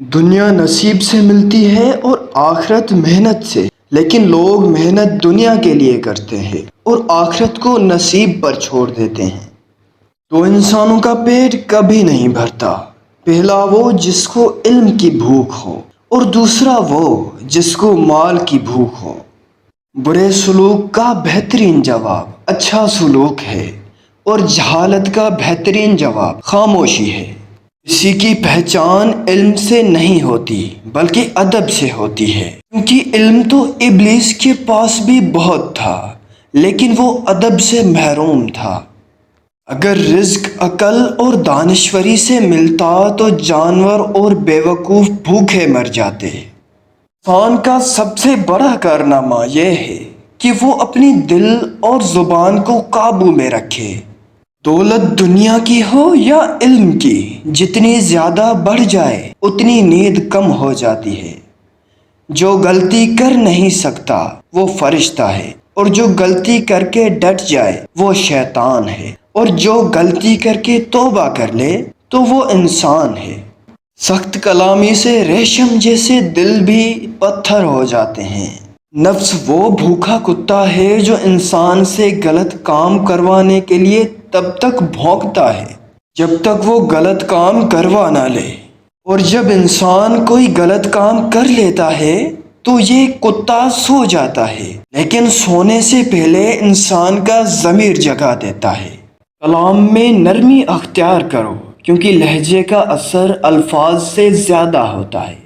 دنیا نصیب سے ملتی ہے اور آخرت محنت سے، لیکن لوگ محنت دنیا کے لیے کرتے ہیں اور آخرت کو نصیب پر چھوڑ دیتے ہیں۔ دو انسانوں کا پیٹ کبھی نہیں بھرتا، پہلا وہ جس کو علم کی بھوک ہو اور دوسرا وہ جس کو مال کی بھوک ہو۔ برے سلوک کا بہترین جواب اچھا سلوک ہے اور جہالت کا بہترین جواب خاموشی ہے۔ کسی کی پہچان علم سے نہیں ہوتی بلکہ ادب سے ہوتی ہے، کیونکہ علم تو ابلیس کے پاس بھی بہت تھا لیکن وہ ادب سے محروم تھا۔ اگر رزق عقل اور دانشوری سے ملتا تو جانور اور بیوقوف بھوکے مر جاتے۔ انسان کا سب سے بڑا کارنامہ یہ ہے کہ وہ اپنی دل اور زبان کو قابو میں رکھے۔ دولت دنیا کی ہو یا علم کی، جتنی زیادہ بڑھ جائے اتنی نیند کم ہو جاتی ہے۔ جو غلطی کر نہیں سکتا وہ فرشتہ ہے، اور جو غلطی کر کے ڈٹ جائے وہ شیطان ہے، اور جو غلطی کر کے توبہ کر لے تو وہ انسان ہے۔ سخت کلامی سے ریشم جیسے دل بھی پتھر ہو جاتے ہیں۔ نفس وہ بھوکا کتا ہے جو انسان سے غلط کام کروانے کے لیے تب تک بھونکتا ہے جب تک وہ غلط کام کروا نہ لے، اور جب انسان کوئی غلط کام کر لیتا ہے تو یہ کتا سو جاتا ہے، لیکن سونے سے پہلے انسان کا ضمیر جگا دیتا ہے۔ کلام میں نرمی اختیار کرو، کیونکہ لہجے کا اثر الفاظ سے زیادہ ہوتا ہے۔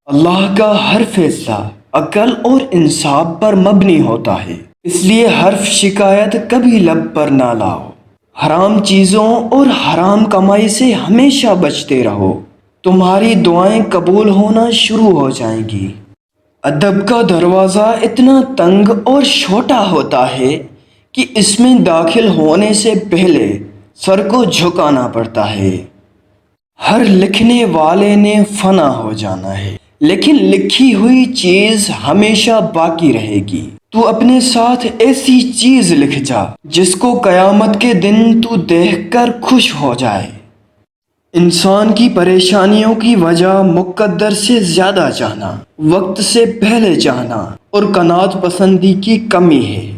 اللہ کا ہر فیصلہ عقل اور انصاف پر مبنی ہوتا ہے، اس لیے حرف شکایت کبھی لب پر نہ لاؤ۔ حرام چیزوں اور حرام کمائی سے ہمیشہ بچتے رہو، تمہاری دعائیں قبول ہونا شروع ہو جائیں گی۔ ادب کا دروازہ اتنا تنگ اور چھوٹا ہوتا ہے کہ اس میں داخل ہونے سے پہلے سر کو جھکانا پڑتا ہے۔ ہر لکھنے والے نے فنا ہو جانا ہے، لیکن لکھی ہوئی چیز ہمیشہ باقی رہے گی۔ تو اپنے ساتھ ایسی چیز لکھ جا جس کو قیامت کے دن تو دیکھ کر خوش ہو جائے۔ انسان کی پریشانیوں کی وجہ مقدر سے زیادہ چاہنا، وقت سے پہلے چاہنا اور قناعت پسندی کی کمی ہے۔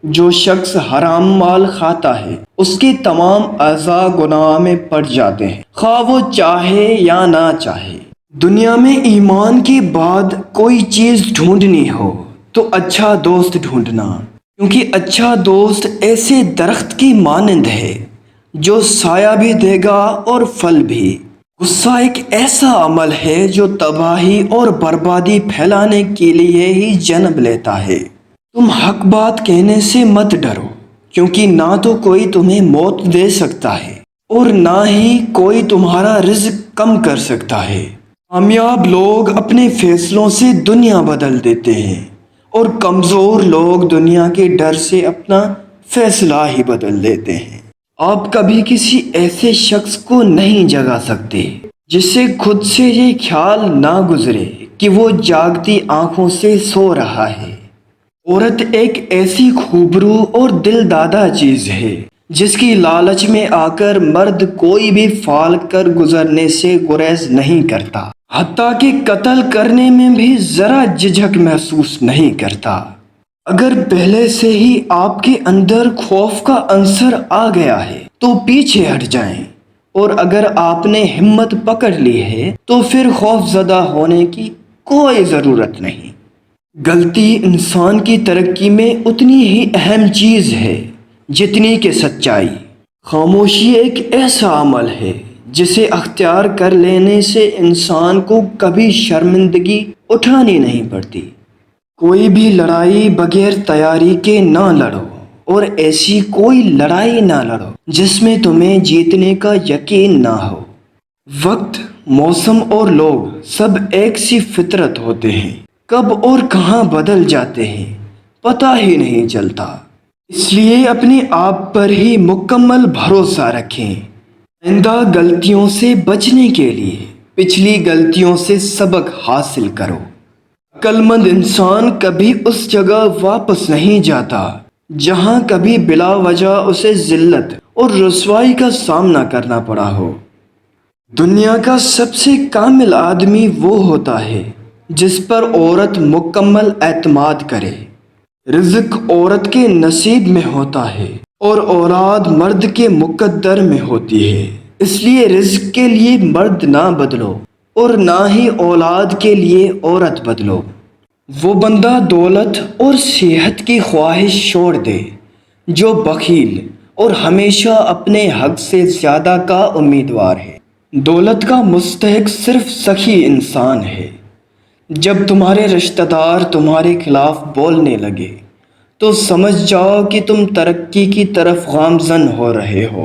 جو شخص حرام مال کھاتا ہے اس کے تمام اعضاء گناہ میں پڑ جاتے ہیں، خواہ وہ چاہے یا نہ چاہے۔ دنیا میں ایمان کے بعد کوئی چیز ڈھونڈنی ہو تو اچھا دوست ڈھونڈنا، کیونکہ اچھا دوست ایسے درخت کی مانند ہے جو سایہ بھی دے گا اور پھل بھی۔ غصہ ایک ایسا عمل ہے جو تباہی اور بربادی پھیلانے کے لیے ہی جنم لیتا ہے۔ تم حق بات کہنے سے مت ڈرو، کیونکہ نہ تو کوئی تمہیں موت دے سکتا ہے اور نہ ہی کوئی تمہارا رزق کم کر سکتا ہے۔ کامیاب لوگ اپنے فیصلوں سے دنیا بدل دیتے ہیں، اور کمزور لوگ دنیا کے ڈر سے اپنا فیصلہ ہی بدل دیتے ہیں۔ آپ کبھی کسی ایسے شخص کو نہیں جگا سکتے جس سے خود سے یہ خیال نہ گزرے کہ وہ جاگتی آنکھوں سے سو رہا ہے۔ عورت ایک ایسی خوبرو اور دل دادہ چیز ہے جس کی لالچ میں آ کر مرد کوئی بھی فعل کر گزرنے سے گریز نہیں کرتا، حتیٰ کہ قتل کرنے میں بھی ذرا جھجک محسوس نہیں کرتا۔ اگر پہلے سے ہی آپ کے اندر خوف کا عنصر آ گیا ہے تو پیچھے ہٹ جائیں، اور اگر آپ نے ہمت پکڑ لی ہے تو پھر خوف زدہ ہونے کی کوئی ضرورت نہیں۔ غلطی انسان کی ترقی میں اتنی ہی اہم چیز ہے جتنی کہ سچائی۔ خاموشی ایک ایسا عمل ہے جسے اختیار کر لینے سے انسان کو کبھی شرمندگی اٹھانی نہیں پڑتی۔ کوئی بھی لڑائی بغیر تیاری کے نہ لڑو، اور ایسی کوئی لڑائی نہ لڑو جس میں تمہیں جیتنے کا یقین نہ ہو۔ وقت، موسم اور لوگ سب ایک سی فطرت ہوتے ہیں، کب اور کہاں بدل جاتے ہیں پتہ ہی نہیں چلتا۔ اس لیے اپنے آپ پر ہی مکمل بھروسہ رکھیں۔ آئندہ غلطیوں سے بچنے کے لیے پچھلی غلطیوں سے سبق حاصل کرو۔ عقل مند انسان کبھی اس جگہ واپس نہیں جاتا جہاں کبھی بلا وجہ اسے ذلت اور رسوائی کا سامنا کرنا پڑا ہو۔ دنیا کا سب سے کامل آدمی وہ ہوتا ہے جس پر عورت مکمل اعتماد کرے۔ رزق عورت کے نصیب میں ہوتا ہے اور اولاد مرد کے مقدر میں ہوتی ہے، اس لیے رزق کے لیے مرد نہ بدلو اور نہ ہی اولاد کے لیے عورت بدلو۔ وہ بندہ دولت اور صحت کی خواہش چھوڑ دے جو بخیل اور ہمیشہ اپنے حق سے زیادہ کا امیدوار ہے۔ دولت کا مستحق صرف سخی انسان ہے۔ جب تمہارے رشتہ دار تمہارے خلاف بولنے لگے تو سمجھ جاؤ کہ تم ترقی کی طرف گامزن ہو رہے ہو۔